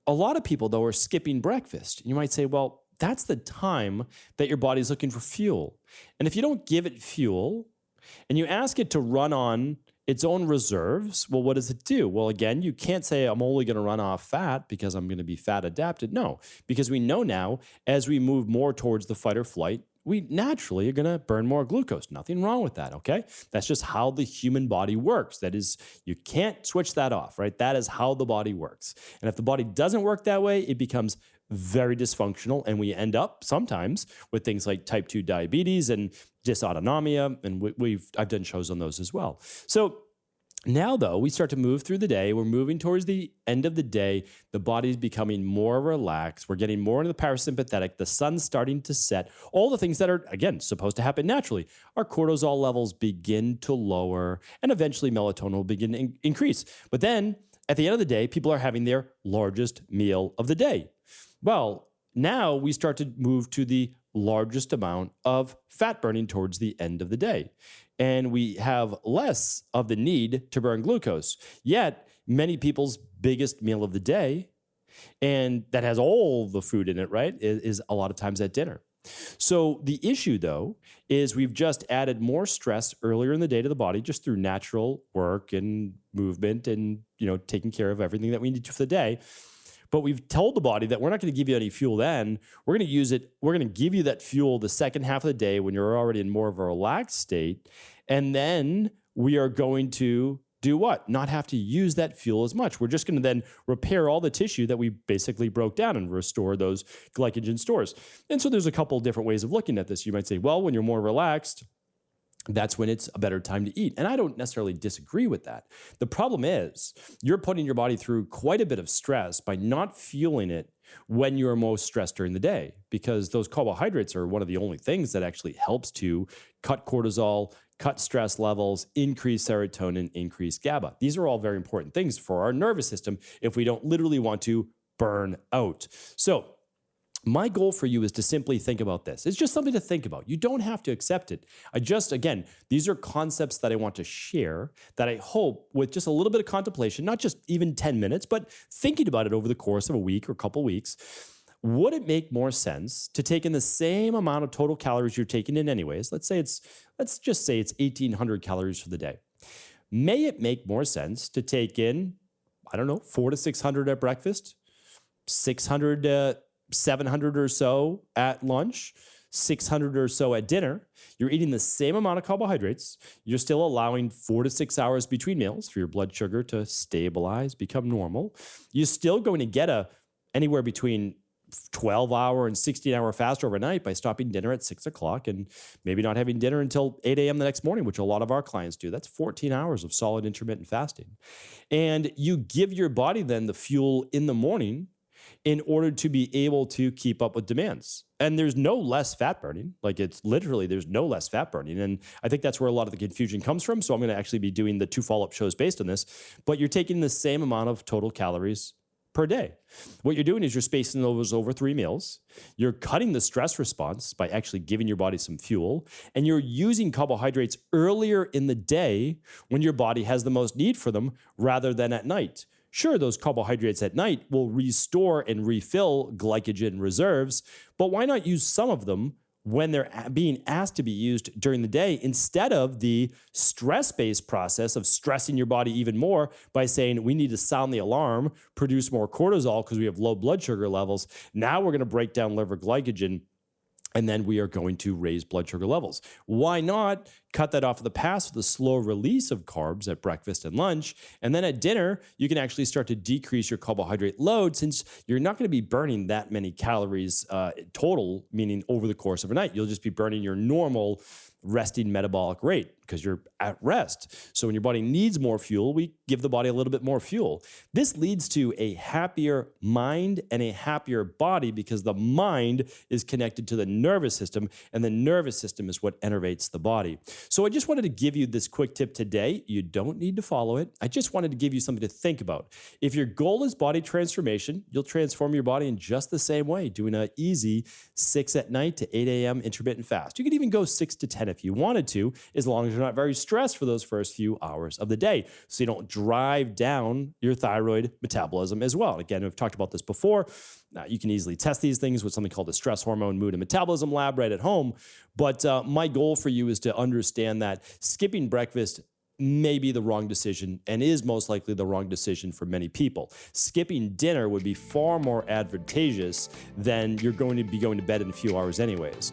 a lot of people, though, are skipping breakfast. You might say, well, that's the time that your body's looking for fuel. And if you don't give it fuel and you ask it to run on its own reserves, well, what does it do? Well, again, you can't say I'm only going to run off fat because I'm going to be fat adapted. No, because we know now as we move more towards the fight or flight, we naturally are going to burn more glucose. Nothing wrong with that, okay? That's just how the human body works. That is, you can't switch that off, right? That is how the body works. And if the body doesn't work that way, it becomes very dysfunctional, and we end up sometimes with things like type 2 diabetes and dysautonomia, and I've done shows on those as well. So now, though, we start to move through the day. We're moving towards the end of the day. The body's becoming more relaxed. We're getting more into the parasympathetic. The sun's starting to set. All the things that are, again, supposed to happen naturally. Our cortisol levels begin to lower, and eventually melatonin will begin to increase. But then, at the end of the day, people are having their largest meal of the day. Well, now we start to move to the largest amount of fat burning towards the end of the day. And we have less of the need to burn glucose. Yet, many people's biggest meal of the day, and that has all the food in it, right, is a lot of times at dinner. So the issue, though, is we've just added more stress earlier in the day to the body just through natural work and movement and, taking care of everything that we need to for the day. But we've told the body that we're not going to give you any fuel then. We're going to use it. We're going to give you that fuel the second half of the day when you're already in more of a relaxed state. And then we are going to do what? Not have to use that fuel as much. We're just going to then repair all the tissue that we basically broke down and restore those glycogen stores. And so there's a couple of different ways of looking at this. You might say, well, when you're more relaxed, that's when it's a better time to eat. And I don't necessarily disagree with that. The problem is you're putting your body through quite a bit of stress by not fueling it when you're most stressed during the day, because those carbohydrates are one of the only things that actually helps to cut cortisol, cut stress levels, increase serotonin, increase GABA. These are all very important things for our nervous system if we don't literally want to burn out. So my goal for you is to simply think about this. It's just something to think about. You don't have to accept it. Again, these are concepts that I want to share that I hope with just a little bit of contemplation, not just even 10 minutes, but thinking about it over the course of a week or a couple weeks. Would it make more sense to take in the same amount of total calories you're taking in anyways? Let's just say it's 1,800 calories for the day. May it make more sense to take in, 400 to 600 at breakfast, 600 to 700 or so at lunch, 600 or so at dinner. You're eating the same amount of carbohydrates. You're still allowing 4 to 6 hours between meals for your blood sugar to stabilize, become normal. You're still going to get anywhere between 12-hour and 16-hour fast overnight by stopping dinner at 6 o'clock and maybe not having dinner until 8 a.m. the next morning, which a lot of our clients do. That's 14 hours of solid intermittent fasting. And you give your body then the fuel in the morning in order to be able to keep up with demands. And there's no less fat burning. There's no less fat burning. And I think that's where a lot of the confusion comes from. So I'm going to actually be doing the 2 follow-up shows based on this. But you're taking the same amount of total calories per day. What you're doing is you're spacing those over 3 meals. You're cutting the stress response by actually giving your body some fuel. And you're using carbohydrates earlier in the day when your body has the most need for them rather than at night. Sure, those carbohydrates at night will restore and refill glycogen reserves, but why not use some of them when they're being asked to be used during the day instead of the stress-based process of stressing your body even more by saying we need to sound the alarm, produce more cortisol because we have low blood sugar levels. Now we're going to break down liver glycogen, and then we are going to raise blood sugar levels. Why not cut that off of the pass with a slow release of carbs at breakfast and lunch? And then at dinner, you can actually start to decrease your carbohydrate load since you're not going to be burning that many calories total, meaning over the course of a night. You'll just be burning your normal resting metabolic rate because you're at rest. So when your body needs more fuel, we give the body a little bit more fuel. This leads to a happier mind and a happier body because the mind is connected to the nervous system, and the nervous system is what innervates the body. So I just wanted to give you this quick tip today. You don't need to follow it. I just wanted to give you something to think about. If your goal is body transformation, you'll transform your body in just the same way, doing an easy 6 at night to 8 a.m. intermittent fast. You could even go 6 to 10 if you wanted to, as long you're not very stressed for those first few hours of the day. So you don't drive down your thyroid metabolism as well. Again, we've talked about this before. You can easily test these things with something called the stress hormone mood and metabolism lab right at home. But my goal for you is to understand that skipping breakfast may be the wrong decision and is most likely the wrong decision for many people. Skipping dinner would be far more advantageous than you're going to be going to bed in a few hours anyways.